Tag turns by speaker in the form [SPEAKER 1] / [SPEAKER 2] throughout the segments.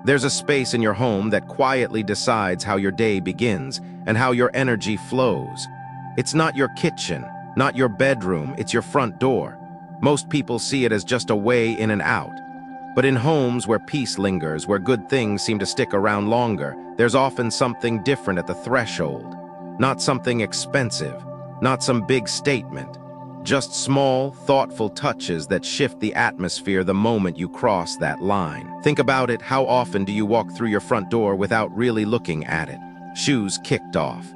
[SPEAKER 1] There's a space in your home that quietly decides how your day begins and how your energy flows. It's not your kitchen, not your bedroom, it's your front door. Most people see it as just a way in and out. But in homes where peace lingers, where good things seem to stick around longer, there's often something different at the threshold. Not something expensive, not some big statement. Just small, thoughtful touches that shift the atmosphere the moment you cross that line. Think about it, how often do you walk through your front door without really looking at it? Shoes kicked off.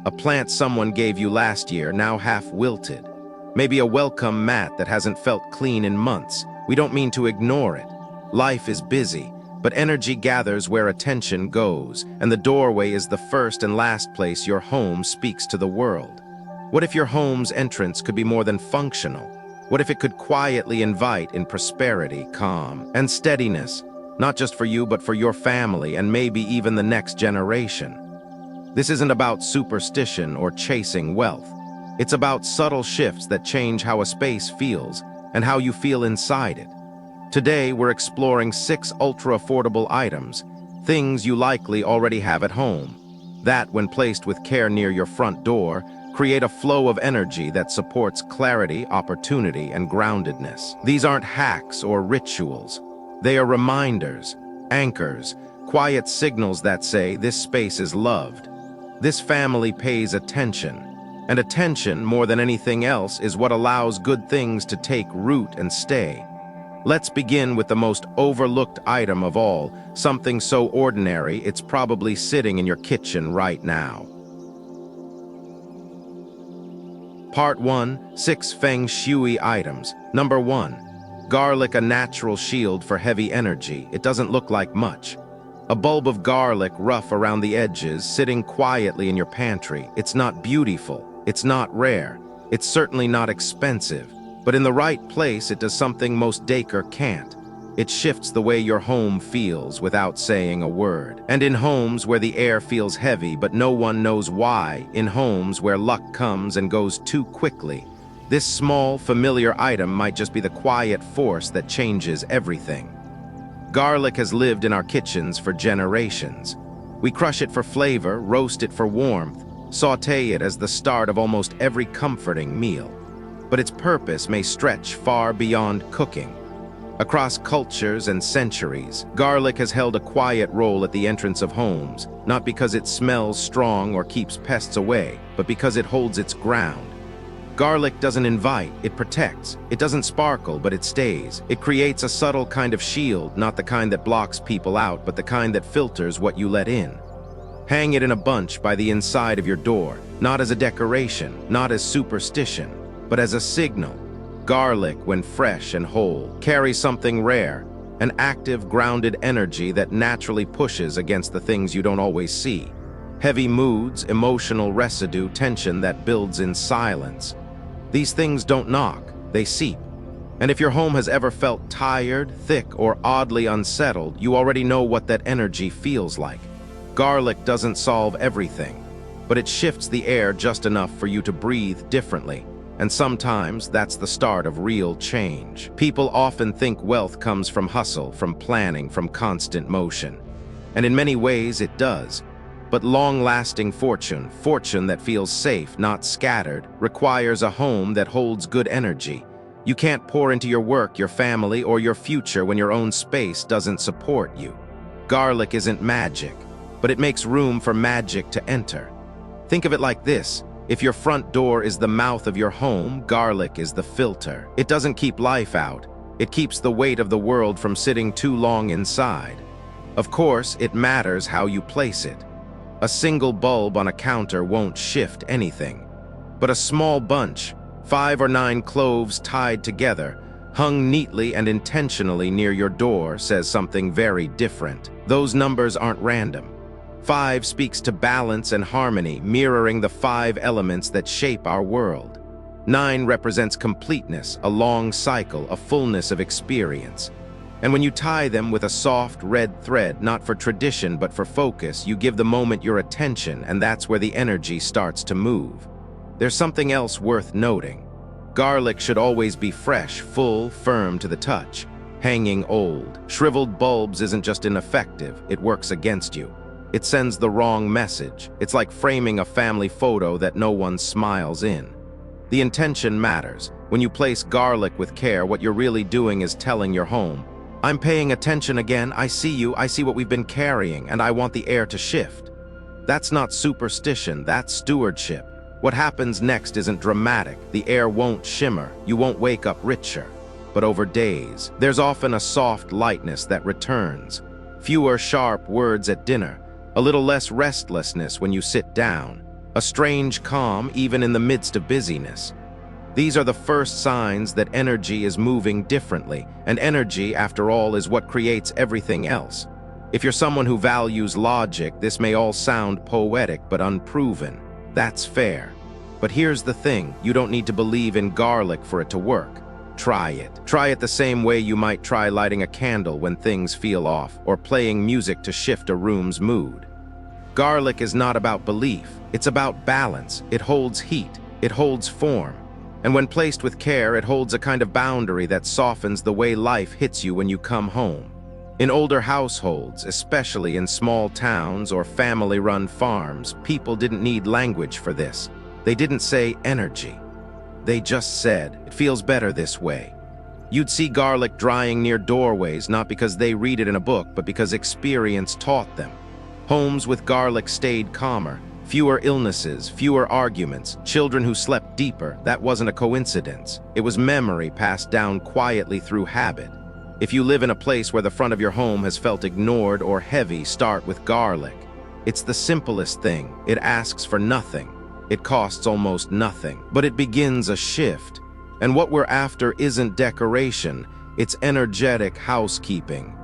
[SPEAKER 1] A plant someone gave you last year, now half wilted. Maybe a welcome mat that hasn't felt clean in months. We don't mean to ignore it. Life is busy, but energy gathers where attention goes, and the doorway is the first and last place your home speaks to the world. What if your home's entrance could be more than functional? What if it could quietly invite in prosperity, calm, and steadiness, not just for you but for your family and maybe even the next generation? This isn't about superstition or chasing wealth. It's about subtle shifts that change how a space feels and how you feel inside it. Today, we're exploring 6 ultra-affordable items, things you likely already have at home, that, when placed with care near your front door, create a flow of energy that supports clarity, opportunity, and groundedness. These aren't hacks or rituals. They are reminders, anchors, quiet signals that say this space is loved. This family pays attention. And attention, more than anything else, is what allows good things to take root and stay. Let's begin with the most overlooked item of all, something so ordinary it's probably sitting in your kitchen right now. Part 1, 6 Feng Shui items. Number 1. Garlic, a natural shield for heavy energy. It doesn't look like much. A bulb of garlic, rough around the edges, sitting quietly in your pantry. It's not beautiful. It's not rare. It's certainly not expensive. But in the right place, it does something most decor can't. It shifts the way your home feels without saying a word. And in homes where the air feels heavy but no one knows why, in homes where luck comes and goes too quickly, this small, familiar item might just be the quiet force that changes everything. Garlic has lived in our kitchens for generations. We crush it for flavor, roast it for warmth, sauté it as the start of almost every comforting meal. But its purpose may stretch far beyond cooking. Across cultures and centuries, garlic has held a quiet role at the entrance of homes, not because it smells strong or keeps pests away, but because it holds its ground. Garlic doesn't invite, it protects. It doesn't sparkle, but it stays. It creates a subtle kind of shield, not the kind that blocks people out, but the kind that filters what you let in. Hang it in a bunch by the inside of your door, not as a decoration, not as superstition, but as a signal. Garlic, when fresh and whole, carries something rare, an active, grounded energy that naturally pushes against the things you don't always see. Heavy moods, emotional residue, tension that builds in silence. These things don't knock, they seep. And if your home has ever felt tired, thick, or oddly unsettled, you already know what that energy feels like. Garlic doesn't solve everything, but it shifts the air just enough for you to breathe differently. And sometimes that's the start of real change. People often think wealth comes from hustle, from planning, from constant motion. And in many ways it does. But long-lasting fortune, fortune that feels safe, not scattered, requires a home that holds good energy. You can't pour into your work, your family, or your future when your own space doesn't support you. Garlic isn't magic, but it makes room for magic to enter. Think of it like this. If your front door is the mouth of your home, garlic is the filter. It doesn't keep life out. It keeps the weight of the world from sitting too long inside. Of course, it matters how you place it. A single bulb on a counter won't shift anything. But a small bunch, 5 or 9 cloves tied together, hung neatly and intentionally near your door, says something very different. Those numbers aren't random. 5 speaks to balance and harmony, mirroring the 5 elements that shape our world. 9 represents completeness, a long cycle, a fullness of experience. And when you tie them with a soft red thread, not for tradition but for focus, you give the moment your attention, and that's where the energy starts to move. There's something else worth noting. Garlic should always be fresh, full, firm to the touch. hanging old. Shriveled bulbs isn't just ineffective, it works against you. It sends the wrong message. It's like framing a family photo that no one smiles in. The intention matters. When you place garlic with care, what you're really doing is telling your home, I'm paying attention again, I see you, I see what we've been carrying, and I want the air to shift. That's not superstition, that's stewardship. What happens next isn't dramatic. The air won't shimmer, you won't wake up richer. But over days, there's often a soft lightness that returns. Fewer sharp words at dinner, a little less restlessness when you sit down, a strange calm even in the midst of busyness. These are the first signs that energy is moving differently, and energy, after all, is what creates everything else. If you're someone who values logic, this may all sound poetic but unproven. That's fair. But here's the thing, you don't need to believe in garlic for it to work. Try it. Try it the same way you might try lighting a candle when things feel off, or playing music to shift a room's mood. Garlic is not about belief, it's about balance. It holds heat, it holds form. And when placed with care, it holds a kind of boundary that softens the way life hits you when you come home. In older households, especially in small towns or family-run farms, people didn't need language for this. They didn't say energy. They just said, it feels better this way. You'd see garlic drying near doorways, not because they read it in a book, but because experience taught them. Homes with garlic stayed calmer. Fewer illnesses, fewer arguments, children who slept deeper. That wasn't a coincidence. It was memory passed down quietly through habit. If you live in a place where the front of your home has felt ignored or heavy, start with garlic. It's the simplest thing. It asks for nothing. It costs almost nothing. But it begins a shift. And what we're after isn't decoration, it's energetic housekeeping.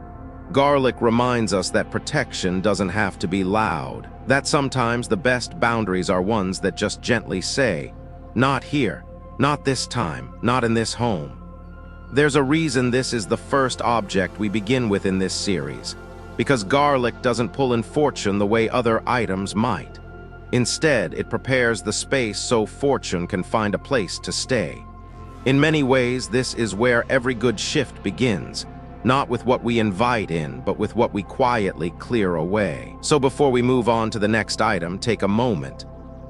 [SPEAKER 1] Garlic reminds us that protection doesn't have to be loud. That sometimes the best boundaries are ones that just gently say, not here, not this time, not in this home. There's a reason this is the first object we begin with in this series, because garlic doesn't pull in fortune the way other items might. Instead, it prepares the space so fortune can find a place to stay. In many ways, this is where every good shift begins. Not with what we invite in, but with what we quietly clear away. So before we move on to the next item, take a moment.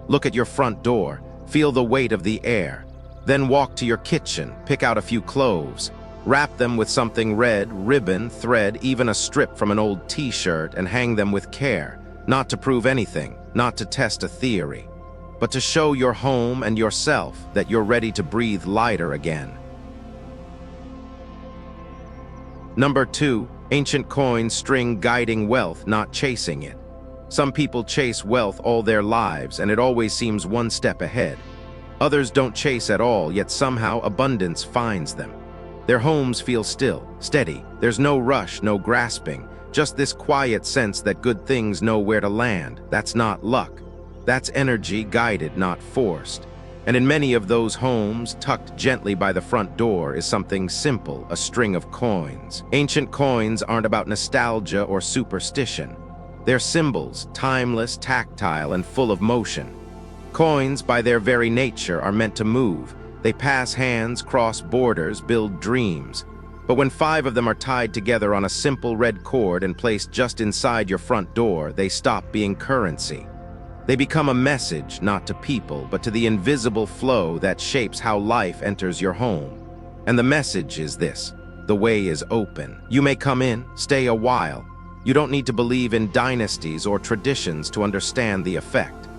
[SPEAKER 1] Look at your front door, feel the weight of the air. Then walk to your kitchen, pick out a few cloves, wrap them with something red, ribbon, thread, even a strip from an old t-shirt, and hang them with care. Not to prove anything, not to test a theory, but to show your home and yourself that you're ready to breathe lighter again. Number 2, ancient coins string guiding wealth, not chasing it. Some people chase wealth all their lives, and it always seems one step ahead. Others don't chase at all, yet somehow abundance finds them. Their homes feel still, steady. There's no rush, no grasping, just this quiet sense that good things know where to land. That's not luck. That's energy guided, not forced. And in many of those homes, tucked gently by the front door, is something simple, a string of coins. Ancient coins aren't about nostalgia or superstition. They're symbols, timeless, tactile, and full of motion. Coins, by their very nature, are meant to move. They pass hands, cross borders, build dreams. But when 5 of them are tied together on a simple red cord and placed just inside your front door, they stop being currency. They become a message, not to people, but to the invisible flow that shapes how life enters your home. And the message is this: the way is open. You may come in, stay a while. You don't need to believe in dynasties or traditions to understand the effect.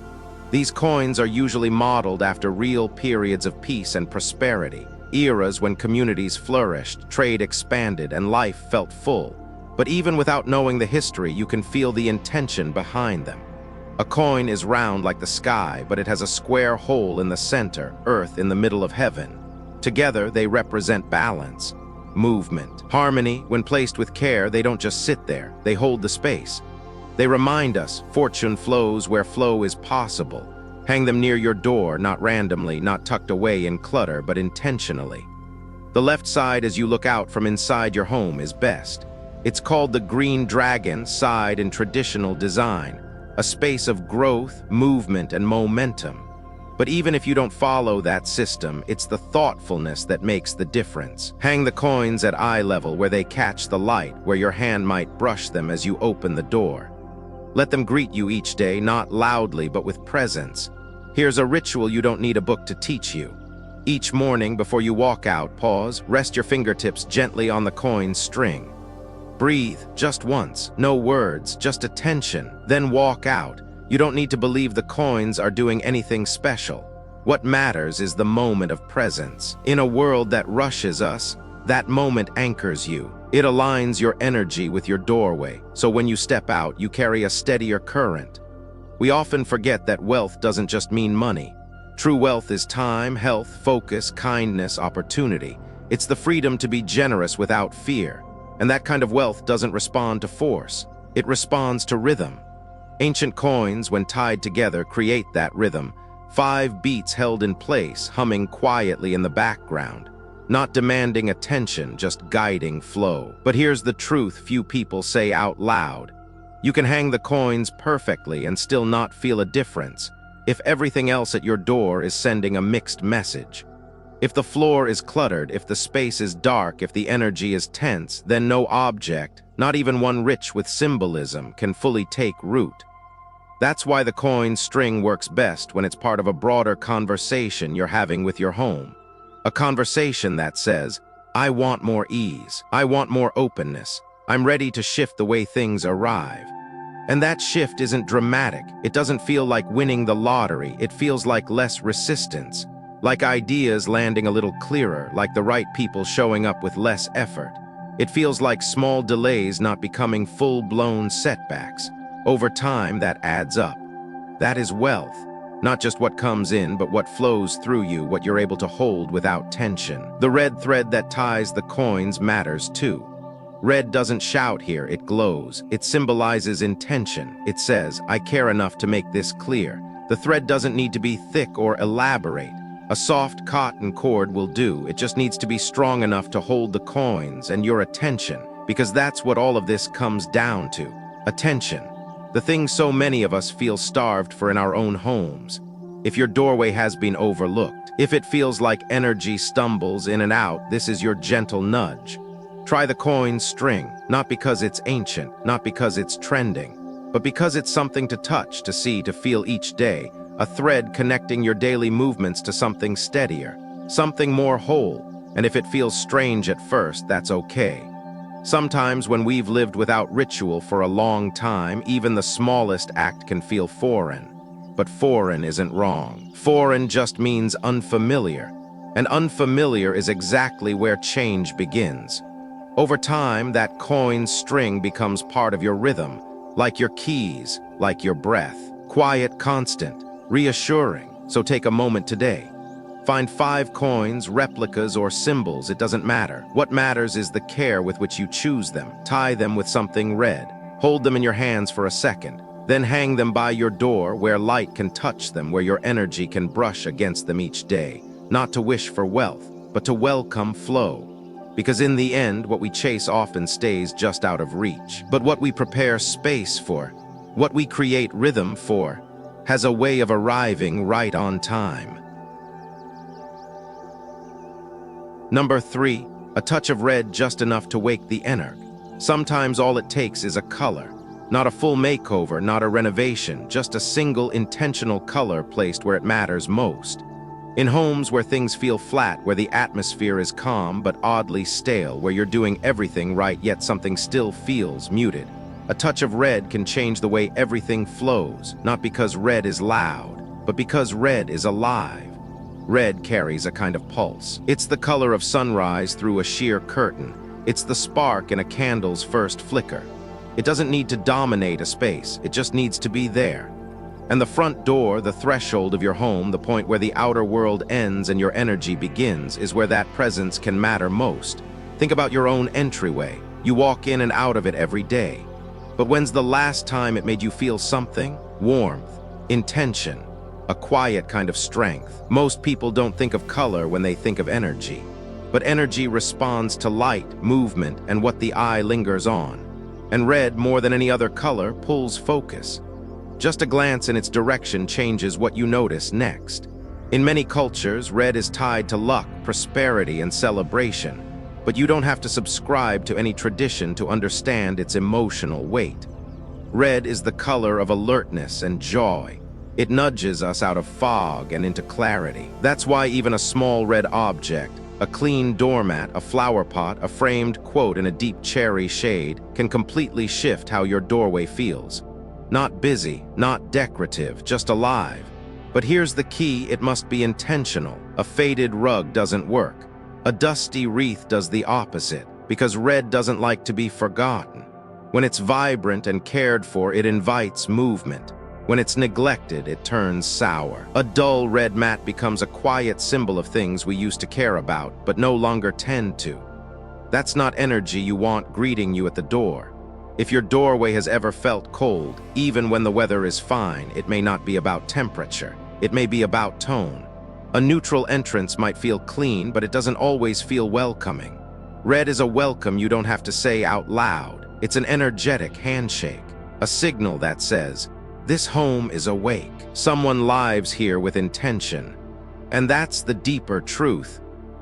[SPEAKER 1] These coins are usually modeled after real periods of peace and prosperity, eras when communities flourished, trade expanded, and life felt full. But even without knowing the history, you can feel the intention behind them. A coin is round like the sky, but it has a square hole in the center, earth in the middle of heaven. Together, they represent balance, movement, harmony. When placed with care, they don't just sit there, they hold the space. They remind us fortune flows where flow is possible. Hang them near your door, not randomly, not tucked away in clutter, but intentionally. The left side as you look out from inside your home is best. It's called the green dragon side in traditional design, a space of growth, movement, and momentum. But even if you don't follow that system, it's the thoughtfulness that makes the difference. Hang the coins at eye level where they catch the light, where your hand might brush them as you open the door. Let them greet you each day, not loudly, but with presence. Here's a ritual you don't need a book to teach you. Each morning before you walk out, pause, rest your fingertips gently on the coin string. Breathe, just once, no words, just attention, then walk out. You don't need to believe the coins are doing anything special. What matters is the moment of presence. In a world that rushes us, that moment anchors you. It aligns your energy with your doorway, so when you step out, you carry a steadier current. We often forget that wealth doesn't just mean money. True wealth is time, health, focus, kindness, opportunity. It's the freedom to be generous without fear. And that kind of wealth doesn't respond to force. It responds to rhythm. Ancient coins, when tied together, create that rhythm. 5 beats held in place, humming quietly in the background. Not demanding attention, just guiding flow. But here's the truth few people say out loud. You can hang the coins perfectly and still not feel a difference if everything else at your door is sending a mixed message. If the floor is cluttered, if the space is dark, if the energy is tense, then no object, not even one rich with symbolism, can fully take root. That's why the coin string works best when it's part of a broader conversation you're having with your home. A conversation that says, I want more ease, I want more openness, I'm ready to shift the way things arrive. And that shift isn't dramatic. It doesn't feel like winning the lottery. It feels like less resistance, like ideas landing a little clearer, like the right people showing up with less effort. It feels like small delays not becoming full-blown setbacks. Over time, that adds up. That is wealth. Not just what comes in, but what flows through you, what you're able to hold without tension. The red thread that ties the coins matters too. Red doesn't shout here, it glows. It symbolizes intention. It says, I care enough to make this clear. The thread doesn't need to be thick or elaborate. A soft cotton cord will do. It just needs to be strong enough to hold the coins and your attention, because that's what all of this comes down to. Attention. The thing so many of us feel starved for in our own homes. If your doorway has been overlooked, if it feels like energy stumbles in and out, this is your gentle nudge. Try the coin string, not because it's ancient, not because it's trending, but because it's something to touch, to see, to feel each day, a thread connecting your daily movements to something steadier, something more whole. And if it feels strange at first, that's okay. Sometimes when we've lived without ritual for a long time, even the smallest act can feel foreign. But foreign isn't wrong. Foreign just means unfamiliar. And unfamiliar is exactly where change begins. Over time, that coin string becomes part of your rhythm, like your keys, like your breath. Quiet, constant, reassuring. So take a moment today. Find 5 coins, replicas, or symbols, it doesn't matter. What matters is the care with which you choose them. Tie them with something red. Hold them in your hands for a second. Then hang them by your door where light can touch them, where your energy can brush against them each day. Not to wish for wealth, but to welcome flow. Because in the end, what we chase often stays just out of reach. But what we prepare space for, what we create rhythm for, has a way of arriving right on time. Number 3, a touch of red just enough to wake the inner. Sometimes all it takes is a color. Not a full makeover, not a renovation, just a single intentional color placed where it matters most. In homes where things feel flat, where the atmosphere is calm but oddly stale, where you're doing everything right yet something still feels muted. A touch of red can change the way everything flows, not because red is loud, but because red is alive. Red carries a kind of pulse. It's the color of sunrise through a sheer curtain. It's the spark in a candle's first flicker. It doesn't need to dominate a space, it just needs to be there. And the front door, the threshold of your home, the point where the outer world ends and your energy begins, is where that presence can matter most. Think about your own entryway. You walk in and out of it every day. But when's the last time it made you feel something? Warmth, intention, a quiet kind of strength. Most people don't think of color when they think of energy. But energy responds to light, movement, and what the eye lingers on. And red, more than any other color, pulls focus. Just a glance in its direction changes what you notice next. In many cultures, red is tied to luck, prosperity, and celebration, but you don't have to subscribe to any tradition to understand its emotional weight. Red is the color of alertness and joy. It nudges us out of fog and into clarity. That's why even a small red object, a clean doormat, a flower pot, a framed quote in a deep cherry shade, can completely shift how your doorway feels. Not busy, not decorative, just alive. But here's the key: it must be intentional. A faded rug doesn't work. A dusty wreath does the opposite, because red doesn't like to be forgotten. When it's vibrant and cared for, it invites movement. When it's neglected, it turns sour. A dull red mat becomes a quiet symbol of things we used to care about, but no longer tend to. That's not energy you want greeting you at the door. If your doorway has ever felt cold, even when the weather is fine, it may not be about temperature. It may be about tone. A neutral entrance might feel clean, but it doesn't always feel welcoming. Red is a welcome you don't have to say out loud. It's an energetic handshake, a signal that says, "This home is awake. Someone lives here with intention." And that's the deeper truth.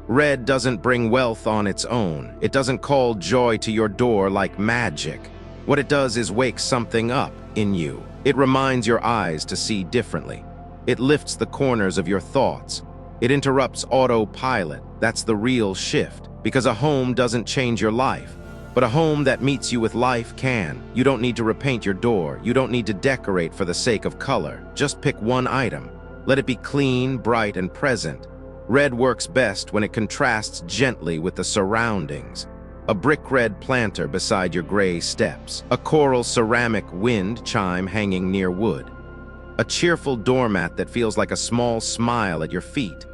[SPEAKER 1] Red doesn't bring wealth on its own. It doesn't call joy to your door like magic. What it does is wake something up in you. It reminds your eyes to see differently. It lifts the corners of your thoughts. It interrupts autopilot. That's the real shift, because a home doesn't change your life. But a home that meets you with life can. You don't need to repaint your door. You don't need to decorate for the sake of color. Just pick one item. Let it be clean, bright, and present. Red works best when it contrasts gently with the surroundings. A brick red planter beside your gray steps. A coral ceramic wind chime hanging near wood. A cheerful doormat that feels like a small smile at your feet.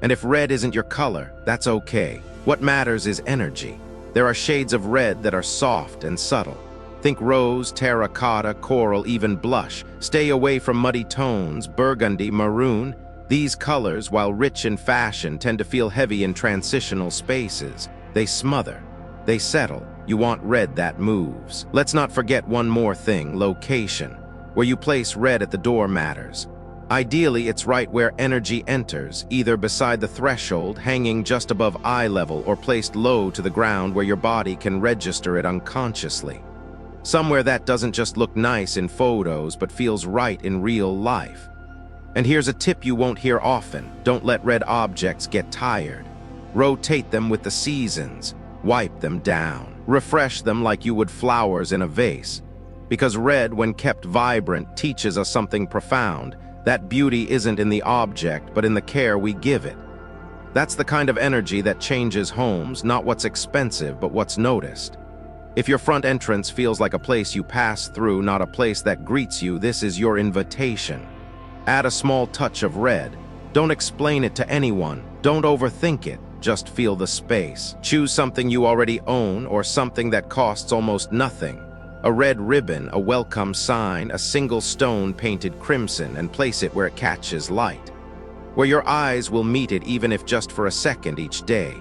[SPEAKER 1] And if red isn't your color, that's okay. What matters is energy. There are shades of red that are soft and subtle. Think rose, terracotta, coral, even blush. Stay away from muddy tones, burgundy, maroon. These colors, while rich in fashion, tend to feel heavy in transitional spaces. They smother. They settle. You want red that moves. Let's not forget one more thing: location. Where you place red at the door matters. Ideally, it's right where energy enters, either beside the threshold, hanging just above eye level, or placed low to the ground where your body can register it unconsciously. Somewhere that doesn't just look nice in photos, but feels right in real life. And here's a tip you won't hear often: don't let red objects get tired. Rotate them with the seasons. Wipe them down. Refresh them like you would flowers in a vase. Because red, when kept vibrant, teaches us something profound. That beauty isn't in the object, but in the care we give it. That's the kind of energy that changes homes, not what's expensive, but what's noticed. If your front entrance feels like a place you pass through, not a place that greets you, this is your invitation. Add a small touch of red. Don't explain it to anyone. Don't overthink it. Just feel the space. Choose something you already own, or something that costs almost nothing. A red ribbon, a welcome sign, a single stone painted crimson, and place it where it catches light. Where your eyes will meet it, even if just for a second each day.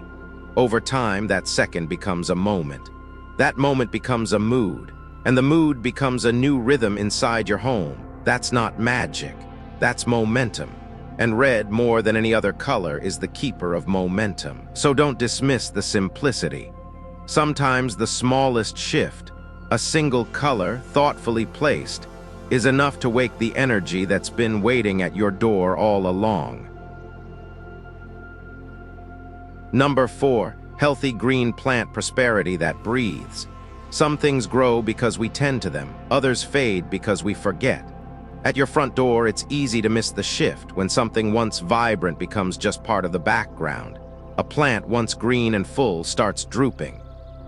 [SPEAKER 1] Over time, that second becomes a moment. That moment becomes a mood, and the mood becomes a new rhythm inside your home. That's not magic. That's momentum. And red, more than any other color, is the keeper of momentum. So don't dismiss the simplicity. Sometimes the smallest shift, a single color, thoughtfully placed, is enough to wake the energy that's been waiting at your door all along. Number 4, healthy green plant prosperity that breathes. Some things grow because we tend to them, others fade because we forget. At your front door, it's easy to miss the shift when something once vibrant becomes just part of the background. A plant once green and full starts drooping.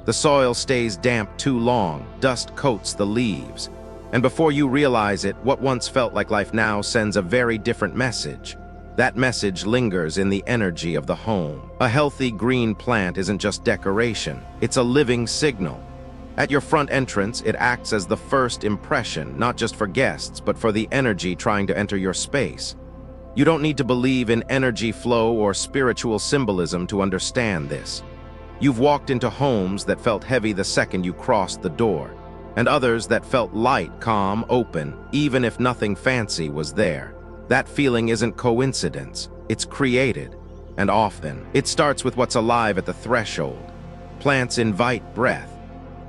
[SPEAKER 1] The soil stays damp too long, dust coats the leaves. And before you realize it, what once felt like life now sends a very different message. That message lingers in the energy of the home. A healthy green plant isn't just decoration, it's a living signal. At your front entrance, it acts as the first impression, not just for guests, but for the energy trying to enter your space. You don't need to believe in energy flow or spiritual symbolism to understand this. You've walked into homes that felt heavy the second you crossed the door, and others that felt light, calm, open, even if nothing fancy was there. That feeling isn't coincidence. it's created. And often, it starts with what's alive at the threshold. Plants invite breath.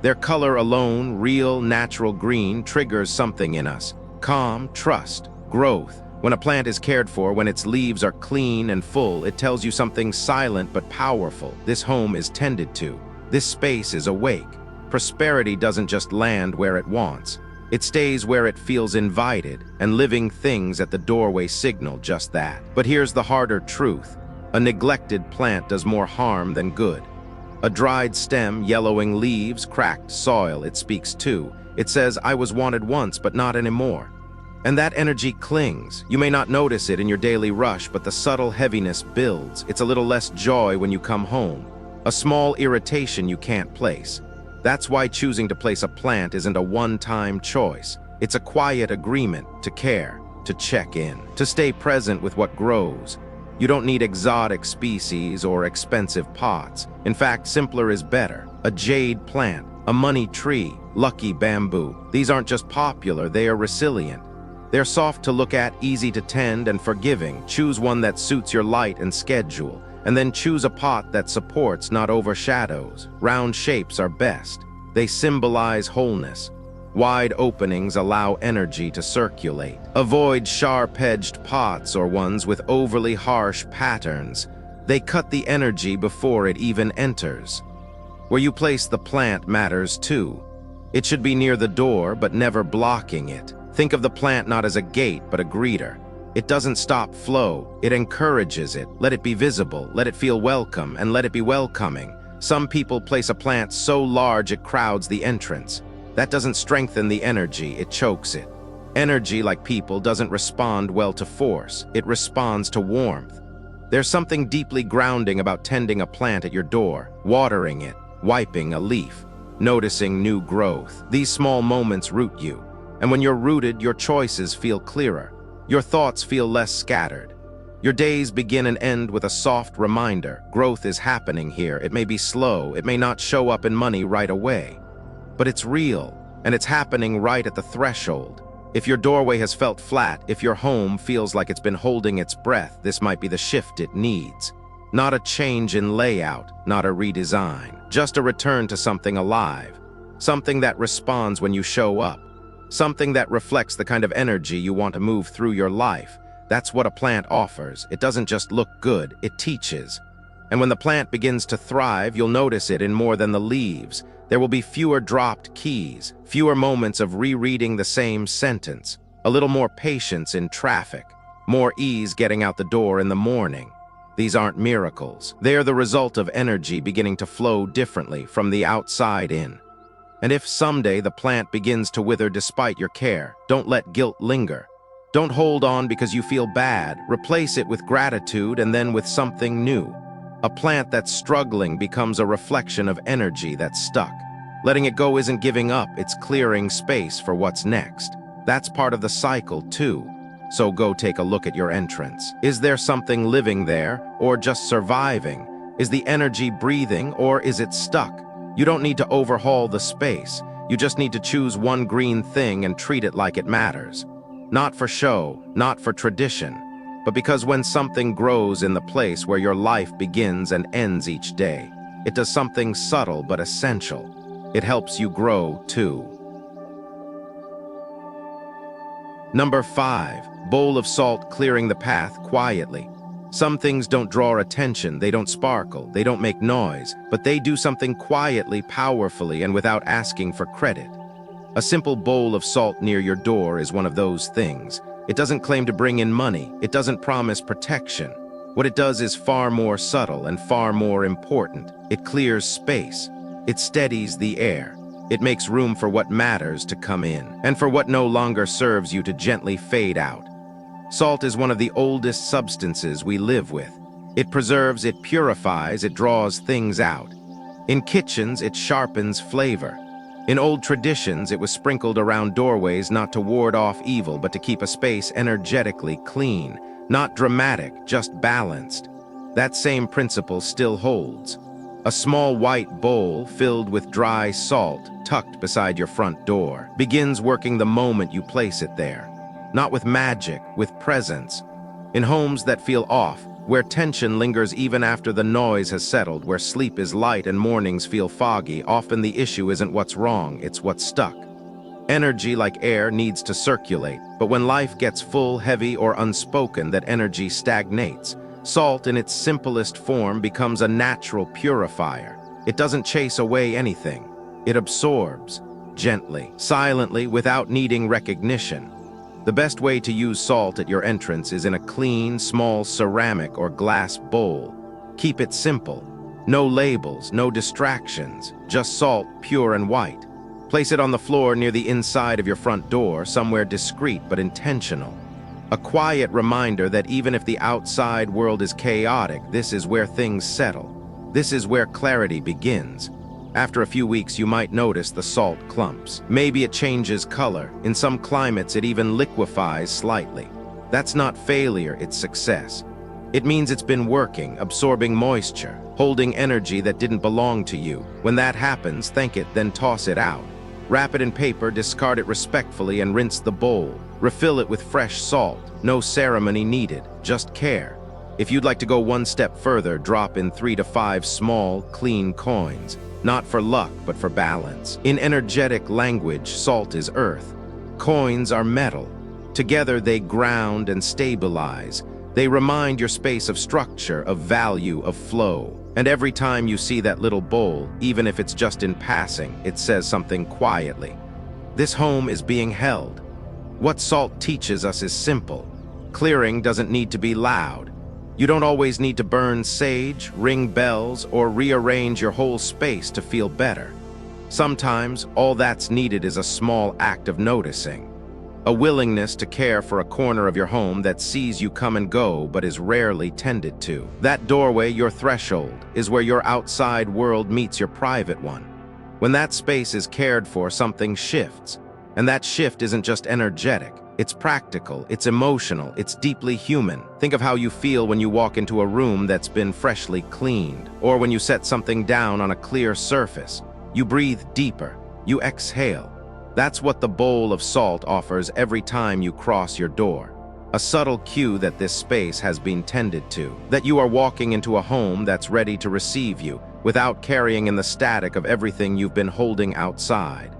[SPEAKER 1] Their color alone, real, natural green, triggers something in us. Calm, trust, growth. When a plant is cared for, when its leaves are clean and full, it tells you something silent but powerful. This home is tended to. This space is awake. Prosperity doesn't just land where it wants. It stays where it feels invited, and living things at the doorway signal just that. But here's the harder truth. A neglected plant does more harm than good. A dried stem, yellowing leaves, cracked soil, it speaks too. It says, I was wanted once, but not anymore. And that energy clings. You may not notice it in your daily rush, but the subtle heaviness builds. It's a little less joy when you come home. A small irritation you can't place. That's why choosing to place a plant isn't a one-time choice. It's a quiet agreement to care, to check in, to stay present with what grows. You don't need exotic species or expensive pots. In fact, simpler is better. A jade plant, a money tree, lucky bamboo. These aren't just popular, they are resilient. They're soft to look at, easy to tend, and forgiving. Choose one that suits your light and schedule, and then choose a pot that supports, not overshadows. Round shapes are best. They symbolize wholeness. Wide openings allow energy to circulate. Avoid sharp-edged pots or ones with overly harsh patterns. They cut the energy before it even enters. Where you place the plant matters too. It should be near the door, but never blocking it. Think of the plant not as a gate, but a greeter. It doesn't stop flow, it encourages it. Let it be visible, let it feel welcome, and let it be welcoming. Some people place a plant so large it crowds the entrance. That doesn't strengthen the energy, it chokes it. Energy, like people, doesn't respond well to force. It responds to warmth. There's something deeply grounding about tending a plant at your door, watering it, wiping a leaf, noticing new growth. These small moments root you. And when you're rooted, your choices feel clearer. Your thoughts feel less scattered. Your days begin and end with a soft reminder. Growth is happening here. It may be slow. It may not show up in money right away. But it's real, and it's happening right at the threshold. If your doorway has felt flat, if your home feels like it's been holding its breath, this might be the shift it needs. Not a change in layout, not a redesign. Just a return to something alive. Something that responds when you show up. Something that reflects the kind of energy you want to move through your life. That's what a plant offers. It doesn't just look good, it teaches. And when the plant begins to thrive, you'll notice it in more than the leaves. There will be fewer dropped keys, fewer moments of rereading the same sentence, a little more patience in traffic, more ease getting out the door in the morning. These aren't miracles. They are the result of energy beginning to flow differently from the outside in. And if someday the plant begins to wither despite your care, don't let guilt linger. Don't hold on because you feel bad. Replace it with gratitude and then with something new. A plant that's struggling becomes a reflection of energy that's stuck. Letting it go isn't giving up, it's clearing space for what's next. That's part of the cycle too. So go take a look at your entrance. Is there something living there, or just surviving? Is the energy breathing, or is it stuck? You don't need to overhaul the space. You just need to choose one green thing and treat it like it matters. Not for show, not for tradition, but because when something grows in the place where your life begins and ends each day, it does something subtle but essential. It helps you grow too. Number 5, bowl of salt clearing the path quietly. Some things don't draw attention, they don't sparkle, they don't make noise, but they do something quietly, powerfully, and without asking for credit. A simple bowl of salt near your door is one of those things. It doesn't claim to bring in money, it doesn't promise protection. What it does is far more subtle and far more important. It clears space. It steadies the air. It makes room for what matters to come in, and for what no longer serves you to gently fade out. Salt is one of the oldest substances we live with. It preserves, it purifies, it draws things out. In kitchens, it sharpens flavor. In old traditions, it was sprinkled around doorways not to ward off evil, but to keep a space energetically clean. Not dramatic, just balanced. That same principle still holds. A small white bowl filled with dry salt, tucked beside your front door, begins working the moment you place it there. Not with magic, with presence. In homes that feel off, where tension lingers even after the noise has settled, where sleep is light and mornings feel foggy, often the issue isn't what's wrong, it's what's stuck. Energy, like air, needs to circulate, but when life gets full, heavy, or unspoken, that energy stagnates. Salt, in its simplest form, becomes a natural purifier. It doesn't chase away anything. It absorbs, gently, silently, without needing recognition. The best way to use salt at your entrance is in a clean, small ceramic or glass bowl. Keep it simple. No labels, no distractions, just salt, pure and white. Place it on the floor near the inside of your front door, somewhere discreet but intentional. A quiet reminder that even if the outside world is chaotic, this is where things settle. This is where clarity begins. After a few weeks, you might notice the salt clumps. Maybe it changes color. In some climates, it even liquefies slightly. That's not failure, it's success. It means it's been working, absorbing moisture, holding energy that didn't belong to you. When that happens, thank it, then toss it out. Wrap it in paper, discard it respectfully, and rinse the bowl. Refill it with fresh salt. No ceremony needed, just care. If you'd like to go one step further, drop in 3 to 5 small, clean coins. Not for luck, but for balance. In energetic language, salt is earth. Coins are metal. Together they ground and stabilize. They remind your space of structure, of value, of flow. And every time you see that little bowl, even if it's just in passing, it says something quietly. This home is being held. What salt teaches us is simple. Clearing doesn't need to be loud. You don't always need to burn sage, ring bells, or rearrange your whole space to feel better. Sometimes, all that's needed is a small act of noticing. A willingness to care for a corner of your home that sees you come and go but is rarely tended to. That doorway, your threshold, is where your outside world meets your private one. When that space is cared for, something shifts. And that shift isn't just energetic. It's practical, it's emotional, it's deeply human. Think of how you feel when you walk into a room that's been freshly cleaned, or when you set something down on a clear surface. You breathe deeper, you exhale. That's what the bowl of salt offers every time you cross your door. A subtle cue that this space has been tended to, that you are walking into a home that's ready to receive you, without carrying in the static of everything you've been holding outside.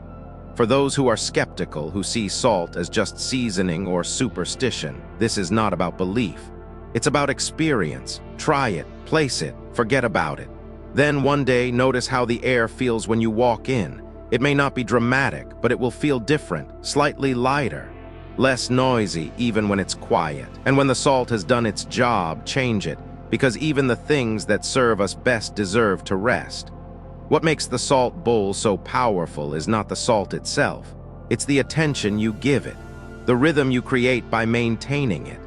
[SPEAKER 1] For those who are skeptical, who see salt as just seasoning or superstition, this is not about belief. It's about experience. Try it, place it, forget about it. Then one day, notice how the air feels when you walk in. It may not be dramatic, but it will feel different, slightly lighter, less noisy even when it's quiet. And when the salt has done its job, change it, because even the things that serve us best deserve to rest. What makes the salt bowl so powerful is not the salt itself. It's the attention you give it, the rhythm you create by maintaining it,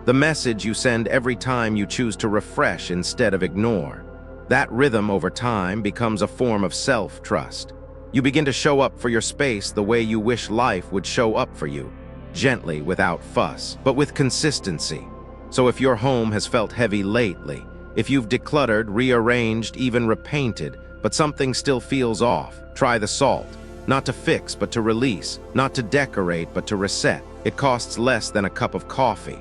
[SPEAKER 1] the message you send every time you choose to refresh instead of ignore. That rhythm over time becomes a form of self-trust. You begin to show up for your space the way you wish life would show up for you, gently, without fuss, but with consistency. So if your home has felt heavy lately, if you've decluttered, rearranged, even repainted, but something still feels off, try the salt. Not to fix, but to release. Not to decorate, but to reset. It costs less than a cup of coffee.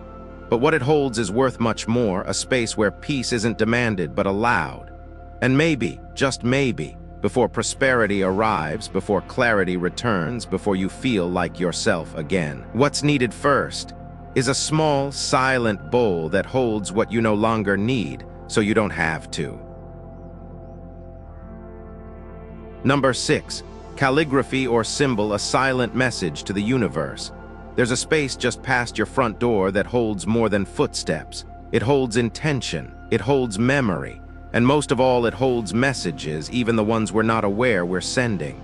[SPEAKER 1] But what it holds is worth much more, a space where peace isn't demanded but allowed. And maybe, just maybe, before prosperity arrives, before clarity returns, before you feel like yourself again, what's needed first is a small, silent bowl that holds what you no longer need, so you don't have to. Number 6. Calligraphy or symbol, a silent message to the universe. There's a space just past your front door that holds more than footsteps. It holds intention, it holds memory, and most of all, it holds messages, even the ones we're not aware we're sending.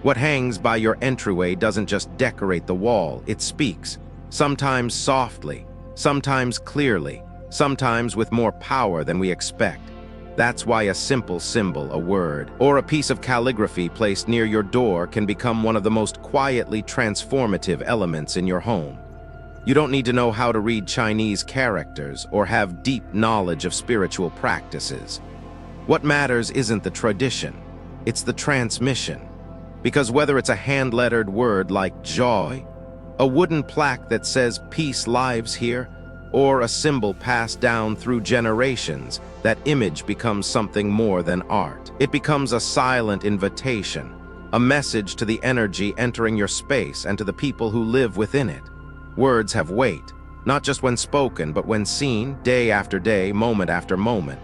[SPEAKER 1] What hangs by your entryway doesn't just decorate the wall, it speaks. Sometimes softly, sometimes clearly, sometimes with more power than we expect. That's why a simple symbol, a word, or a piece of calligraphy placed near your door can become one of the most quietly transformative elements in your home. You don't need to know how to read Chinese characters or have deep knowledge of spiritual practices. What matters isn't the tradition, it's the transmission. Because whether it's a hand-lettered word like joy, a wooden plaque that says peace lives here, or a symbol passed down through generations, that image becomes something more than art. It becomes a silent invitation, a message to the energy entering your space and to the people who live within it. Words have weight, not just when spoken, but when seen, day after day, moment after moment.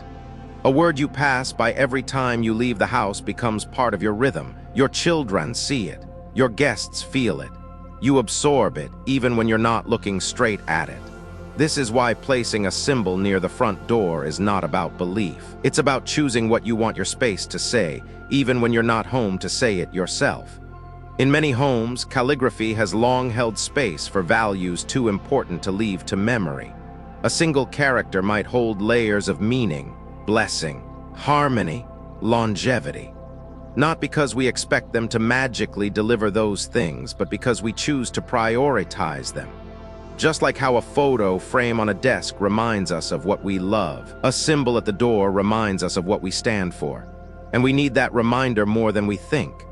[SPEAKER 1] A word you pass by every time you leave the house becomes part of your rhythm. Your children see it. Your guests feel it. You absorb it, even when you're not looking straight at it. This is why placing a symbol near the front door is not about belief. It's about choosing what you want your space to say, even when you're not home to say it yourself. In many homes, calligraphy has long held space for values too important to leave to memory. A single character might hold layers of meaning, blessing, harmony, longevity. Not because we expect them to magically deliver those things, but because we choose to prioritize them. Just like how a photo frame on a desk reminds us of what we love, a symbol at the door reminds us of what we stand for. And we need that reminder more than we think.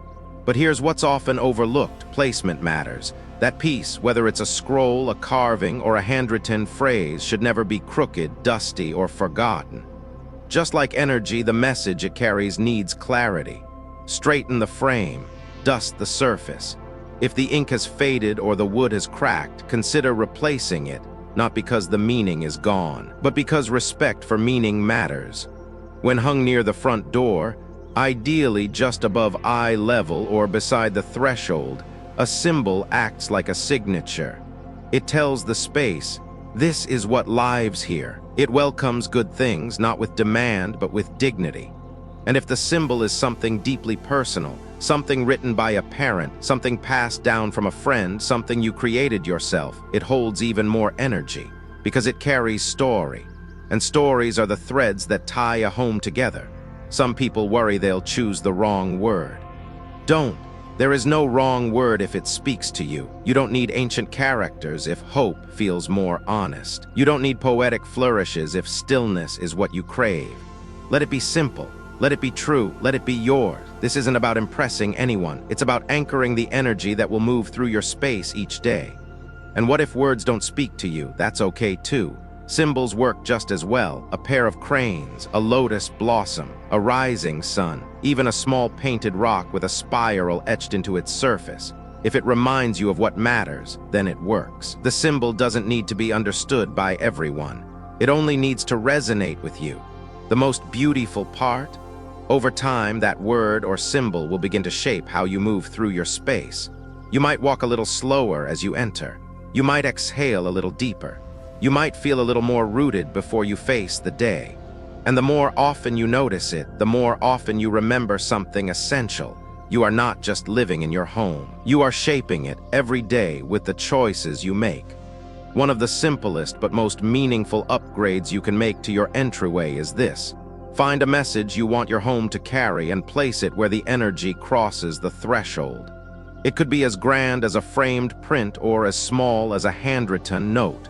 [SPEAKER 1] But here's what's often overlooked: placement matters. That piece, whether it's a scroll, a carving, or a handwritten phrase, should never be crooked, dusty, or forgotten. Just like energy, the message it carries needs clarity. Straighten the frame, dust the surface. If the ink has faded or the wood has cracked, consider replacing it, not because the meaning is gone, but because respect for meaning matters. When hung near the front door, ideally just above eye level or beside the threshold, a symbol acts like a signature. It tells the space, this is what lives here. It welcomes good things, not with demand, but with dignity. And if the symbol is something deeply personal, something written by a parent, something passed down from a friend, something you created yourself, it holds even more energy, because it carries story. And stories are the threads that tie a home together. Some people worry they'll choose the wrong word. Don't. There is no wrong word if it speaks to you. You don't need ancient characters if hope feels more honest. You don't need poetic flourishes if stillness is what you crave. Let it be simple. Let it be true. Let it be yours. This isn't about impressing anyone. It's about anchoring the energy that will move through your space each day. And what if words don't speak to you? That's okay too. Symbols work just as well. A pair of cranes, a lotus blossom, a rising sun, even a small painted rock with a spiral etched into its surface. If it reminds you of what matters, then it works. The symbol doesn't need to be understood by everyone. It only needs to resonate with you. The most beautiful part? Over time, that word or symbol will begin to shape how you move through your space. You might walk a little slower as you enter. You might exhale a little deeper. You might feel a little more rooted before you face the day. And the more often you notice it, the more often you remember something essential. You are not just living in your home. You are shaping it every day with the choices you make. One of the simplest but most meaningful upgrades you can make to your entryway is this. Find a message you want your home to carry and place it where the energy crosses the threshold. It could be as grand as a framed print or as small as a handwritten note.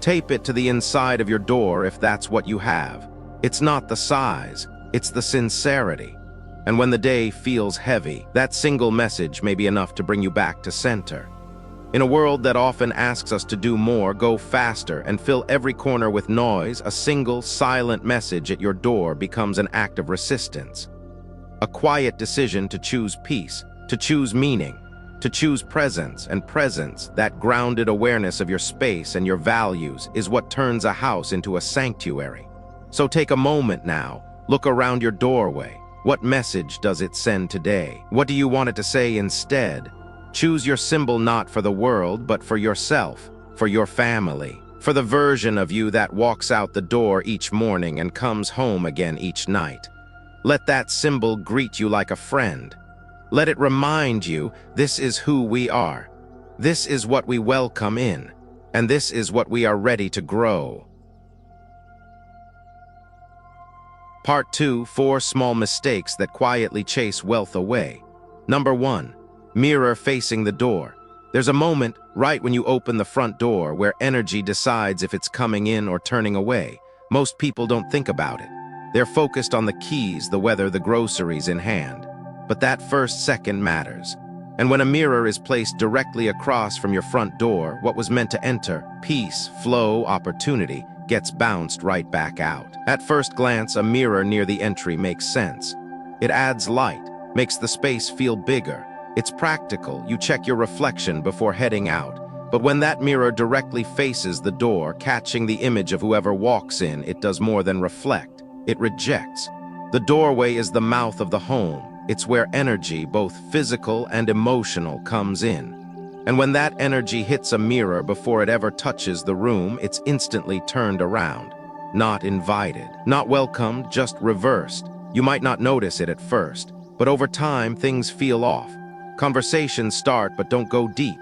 [SPEAKER 1] Tape it to the inside of your door if that's what you have. It's not the size, it's the sincerity. And when the day feels heavy, that single message may be enough to bring you back to center. In a world that often asks us to do more, go faster, and fill every corner with noise, a single, silent message at your door becomes an act of resistance. A quiet decision to choose peace, to choose meaning, to choose presence, and presence, that grounded awareness of your space and your values, is what turns a house into a sanctuary. So take a moment now, look around your doorway. What message does it send today? What do you want it to say instead? Choose your symbol not for the world, but for yourself, for your family, for the version of you that walks out the door each morning and comes home again each night. Let that symbol greet you like a friend. Let it remind you, this is who we are. This is what we welcome in, and this is what we are ready to grow. Part 2, 4 small mistakes that quietly chase wealth away. Number 1. Mirror facing the door. There's a moment right when you open the front door where energy decides if it's coming in or turning away. Most people don't think about it. They're focused on the keys, the weather, the groceries in hand. But that first second matters. And when a mirror is placed directly across from your front door, what was meant to enter, peace, flow, opportunity, gets bounced right back out. At first glance, a mirror near the entry makes sense. It adds light, makes the space feel bigger. It's practical, you check your reflection before heading out. But when that mirror directly faces the door, catching the image of whoever walks in, it does more than reflect. It rejects. The doorway is the mouth of the home. It's where energy, both physical and emotional, comes in. And when that energy hits a mirror before it ever touches the room, it's instantly turned around. Not invited, not welcomed, just reversed. You might not notice it at first, but over time, things feel off. Conversations start but don't go deep.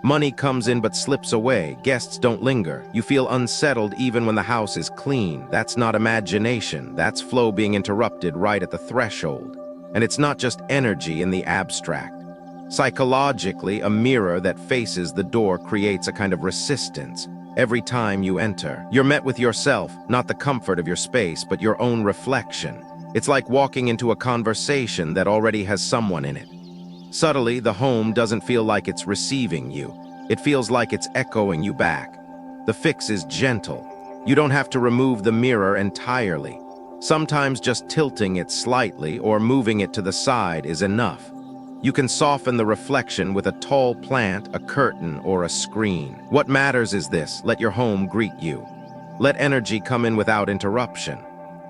[SPEAKER 1] Money comes in but slips away. Guests don't linger. You feel unsettled even when the house is clean. That's not imagination. That's flow being interrupted right at the threshold. And it's not just energy in the abstract. Psychologically, a mirror that faces the door creates a kind of resistance. Every time you enter, you're met with yourself, not the comfort of your space, but your own reflection. It's like walking into a conversation that already has someone in it. Subtly, the home doesn't feel like it's receiving you. It feels like it's echoing you back. The fix is gentle. You don't have to remove the mirror entirely. Sometimes just tilting it slightly or moving it to the side is enough. You can soften the reflection with a tall plant, a curtain, or a screen. What matters is this: let your home greet you. Let energy come in without interruption.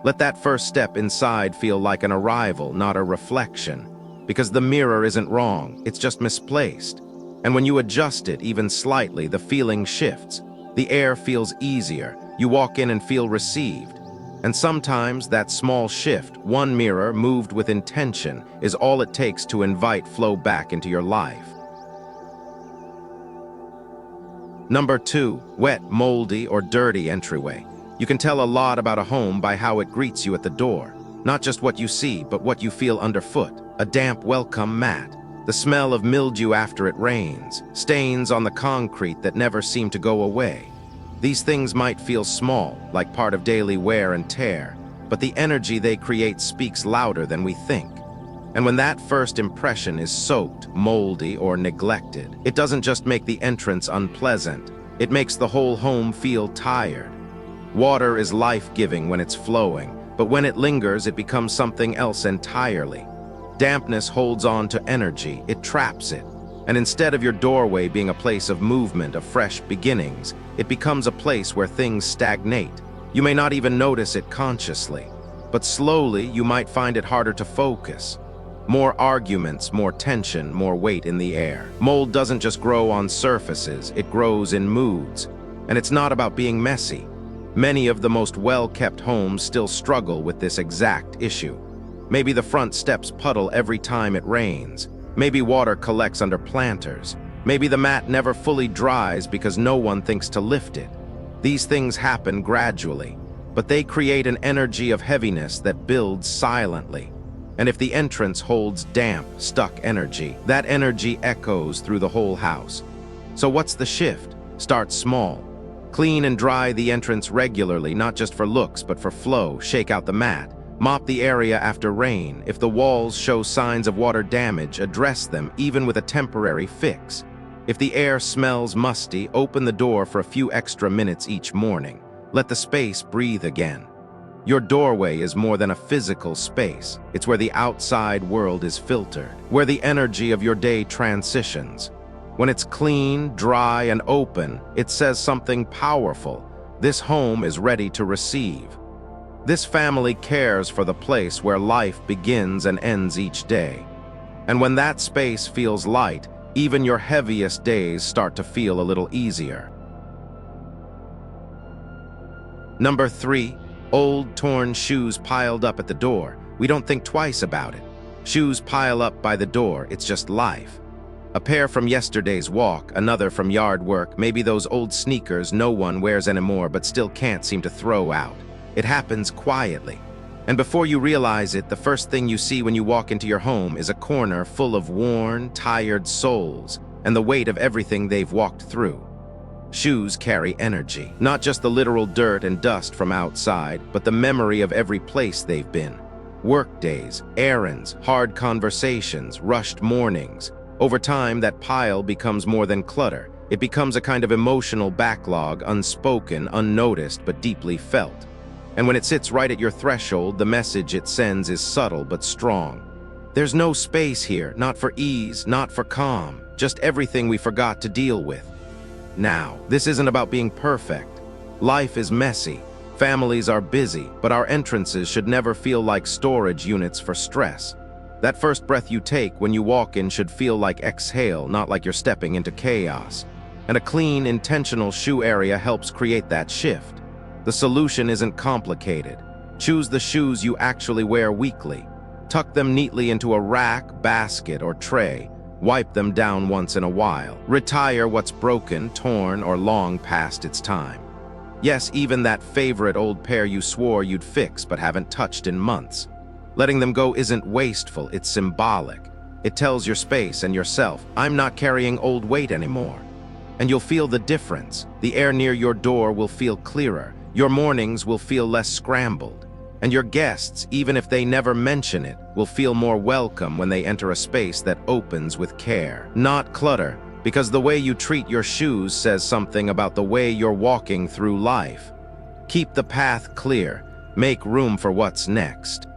[SPEAKER 1] Let that first step inside feel like an arrival, not a reflection. Because the mirror isn't wrong, it's just misplaced. And when you adjust it even slightly, the feeling shifts. The air feels easier. You walk in and feel received. And sometimes that small shift, one mirror moved with intention, is all it takes to invite flow back into your life. Number 2, wet, moldy, or dirty entryway. You can tell a lot about a home by how it greets you at the door. Not just what you see, but what you feel underfoot. A damp welcome mat, the smell of mildew after it rains, stains on the concrete that never seem to go away. These things might feel small, like part of daily wear and tear, but the energy they create speaks louder than we think. And when that first impression is soaked, moldy, or neglected, it doesn't just make the entrance unpleasant, it makes the whole home feel tired. Water is life-giving when it's flowing, but when it lingers, it becomes something else entirely. Dampness holds on to energy, it traps it. And instead of your doorway being a place of movement, of fresh beginnings, it becomes a place where things stagnate. You may not even notice it consciously, but slowly you might find it harder to focus. More arguments, more tension, more weight in the air. Mold doesn't just grow on surfaces, it grows in moods. And it's not about being messy. Many of the most well-kept homes still struggle with this exact issue. Maybe the front steps puddle every time it rains. Maybe water collects under planters. Maybe the mat never fully dries because no one thinks to lift it. These things happen gradually, but they create an energy of heaviness that builds silently. And if the entrance holds damp, stuck energy, that energy echoes through the whole house. So what's the shift? Start small. Clean and dry the entrance regularly, not just for looks, but for flow. Shake out the mat. Mop the area after rain. If the walls show signs of water damage, address them, even with a temporary fix. If the air smells musty, open the door for a few extra minutes each morning. Let the space breathe again. Your doorway is more than a physical space. It's where the outside world is filtered, where the energy of your day transitions. When it's clean, dry, and open, it says something powerful. This home is ready to receive. This family cares for the place where life begins and ends each day. And when that space feels light, even your heaviest days start to feel a little easier. Number 3, old torn shoes piled up at the door. We don't think twice about it. Shoes pile up by the door, it's just life. A pair from yesterday's walk, another from yard work, maybe those old sneakers no one wears anymore but still can't seem to throw out. It happens quietly. And before you realize it, the first thing you see when you walk into your home is a corner full of worn, tired souls and the weight of everything they've walked through. Shoes carry energy, not just the literal dirt and dust from outside, but the memory of every place they've been. Work days, errands, hard conversations, rushed mornings. Over time, that pile becomes more than clutter. It becomes a kind of emotional backlog, unspoken, unnoticed, but deeply felt. And when it sits right at your threshold, the message it sends is subtle but strong. There's no space here, not for ease, not for calm, just everything we forgot to deal with. Now, this isn't about being perfect. Life is messy. Families are busy, but our entrances should never feel like storage units for stress. That first breath you take when you walk in should feel like exhale, not like you're stepping into chaos. And a clean, intentional shoe area helps create that shift. The solution isn't complicated. Choose the shoes you actually wear weekly. Tuck them neatly into a rack, basket, or tray. Wipe them down once in a while. Retire what's broken, torn, or long past its time. Yes, even that favorite old pair you swore you'd fix but haven't touched in months. Letting them go isn't wasteful, it's symbolic. It tells your space and yourself, I'm not carrying old weight anymore. And you'll feel the difference. The air near your door will feel clearer. Your mornings will feel less scrambled. And your guests, even if they never mention it, will feel more welcome when they enter a space that opens with care, not clutter, because the way you treat your shoes says something about the way you're walking through life. Keep the path clear. Make room for what's next.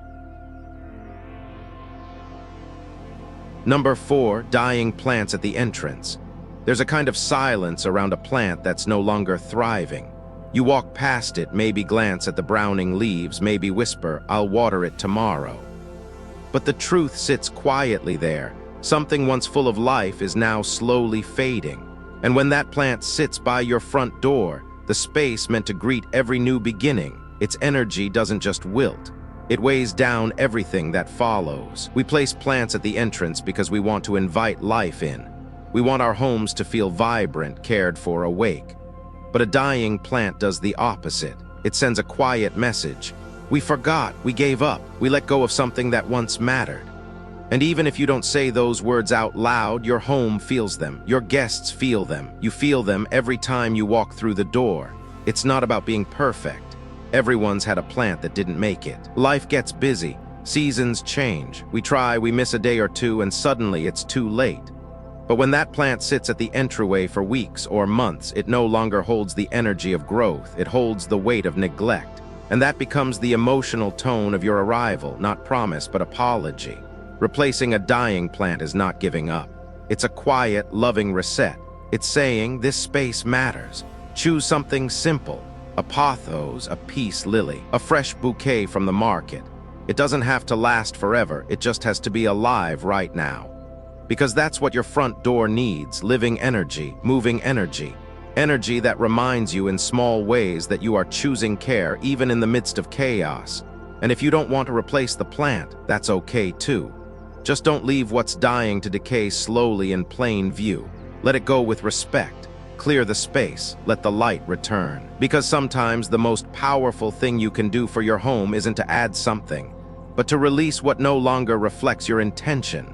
[SPEAKER 1] Number 4, dying plants at the entrance. There's a kind of silence around a plant that's no longer thriving. You walk past it, maybe glance at the browning leaves, maybe whisper, I'll water it tomorrow. But the truth sits quietly there. Something once full of life is now slowly fading. And when that plant sits by your front door, the space meant to greet every new beginning, its energy doesn't just wilt. It weighs down everything that follows. We place plants at the entrance because we want to invite life in. We want our homes to feel vibrant, cared for, awake. But a dying plant does the opposite. It sends a quiet message. We forgot, we gave up, we let go of something that once mattered. And even if you don't say those words out loud, your home feels them, your guests feel them. You feel them every time you walk through the door. It's not about being perfect. Everyone's had a plant that didn't make it. Life gets busy, seasons change. We try, we miss a day or two, and suddenly it's too late. But when that plant sits at the entryway for weeks or months, it no longer holds the energy of growth, it holds the weight of neglect. And that becomes the emotional tone of your arrival, not promise but apology. Replacing a dying plant is not giving up. It's a quiet, loving reset. It's saying, this space matters. Choose something simple. A pothos, a peace lily, a fresh bouquet from the market. It doesn't have to last forever, it just has to be alive right now. Because that's what your front door needs, living energy, moving energy. Energy that reminds you in small ways that you are choosing care even in the midst of chaos. And if you don't want to replace the plant, that's okay too. Just don't leave what's dying to decay slowly in plain view. Let it go with respect. Clear the space, let the light return. Because sometimes the most powerful thing you can do for your home isn't to add something, but to release what no longer reflects your intention.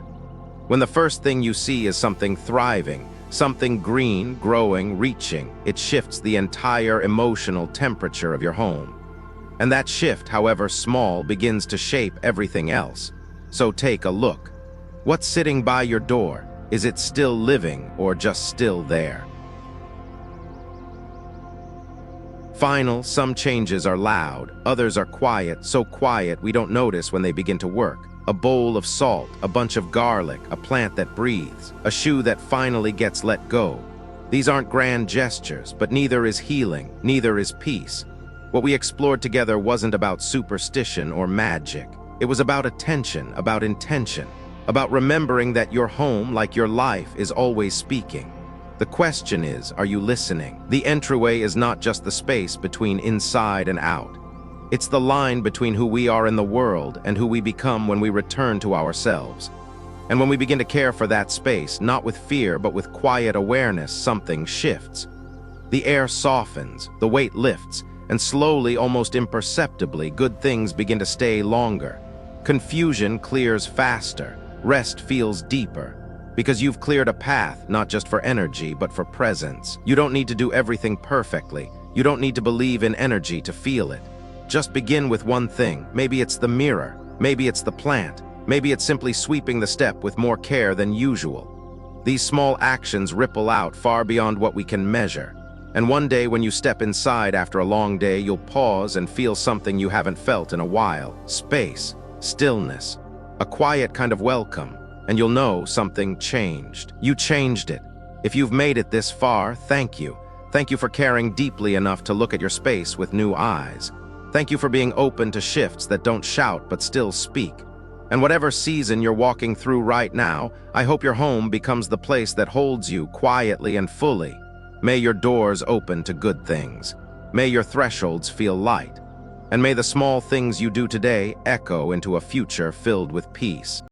[SPEAKER 1] When the first thing you see is something thriving, something green, growing, reaching, it shifts the entire emotional temperature of your home. And that shift, however small, begins to shape everything else. So take a look. What's sitting by your door? Is it still living or just still there? Some changes are loud, others are quiet, so quiet we don't notice when they begin to work. A bowl of salt, a bunch of garlic, a plant that breathes, a shoe that finally gets let go. These aren't grand gestures, but neither is healing, neither is peace. What we explored together wasn't about superstition or magic. It was about attention, about intention, about remembering that your home, like your life, is always speaking. The question is, are you listening? The entryway is not just the space between inside and out. It's the line between who we are in the world and who we become when we return to ourselves. And when we begin to care for that space, not with fear but with quiet awareness, something shifts. The air softens, the weight lifts, and slowly, almost imperceptibly, good things begin to stay longer. Confusion clears faster, rest feels deeper. Because you've cleared a path, not just for energy, but for presence. You don't need to do everything perfectly. You don't need to believe in energy to feel it. Just begin with one thing. Maybe it's the mirror. Maybe it's the plant. Maybe it's simply sweeping the step with more care than usual. These small actions ripple out far beyond what we can measure. And one day when you step inside after a long day, you'll pause and feel something you haven't felt in a while. Space, stillness, a quiet kind of welcome, and you'll know something changed. You changed it. If you've made it this far, thank you. Thank you for caring deeply enough to look at your space with new eyes. Thank you for being open to shifts that don't shout but still speak. And whatever season you're walking through right now, I hope your home becomes the place that holds you quietly and fully. May your doors open to good things. May your thresholds feel light. And may the small things you do today echo into a future filled with peace.